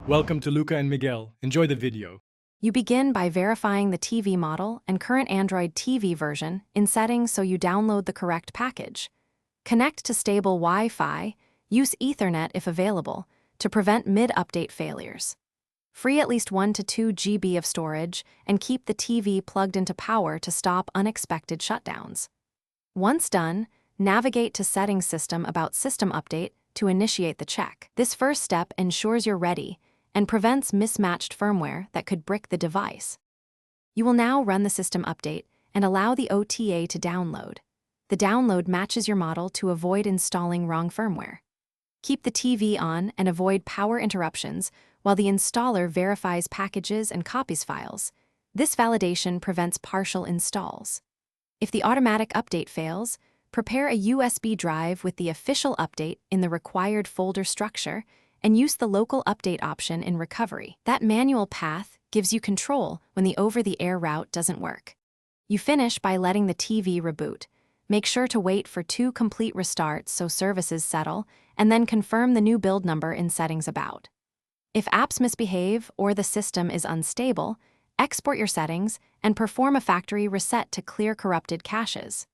Welcome to Luca and Miguel. Enjoy the video. You begin by verifying the TV model and current Android TV version in settings so you download the correct package. Connect to stable Wi-Fi, use Ethernet if available, to prevent mid-update failures. Free at least 1 to 2 GB of storage and keep the TV plugged into power to stop unexpected shutdowns. Once done, navigate to Settings System about System Update to initiate the check. This first step ensures you're ready and prevents mismatched firmware that could brick the device. You will now run the system update and allow the OTA to download. The download matches your model to avoid installing wrong firmware. Keep the TV on and avoid power interruptions while the installer verifies packages and copies files. This validation prevents partial installs. If the automatic update fails, prepare a USB drive with the official update in the required folder structure and use the local update option in recovery. That manual path gives you control when the over-the-air route doesn't work. You finish by letting the TV reboot. Make sure to wait for 2 complete restarts so services settle, and then confirm the new build number in Settings About. If apps misbehave or the system is unstable, export your settings and perform a factory reset to clear corrupted caches.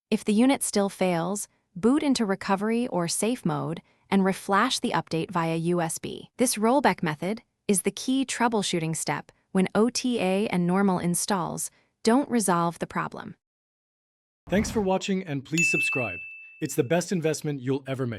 If the unit still fails, boot into recovery or safe mode and reflash the update via USB. This rollback method is the key troubleshooting step when OTA and normal installs don't resolve the problem. Thanks for watching and please subscribe. It's the best investment you'll ever make.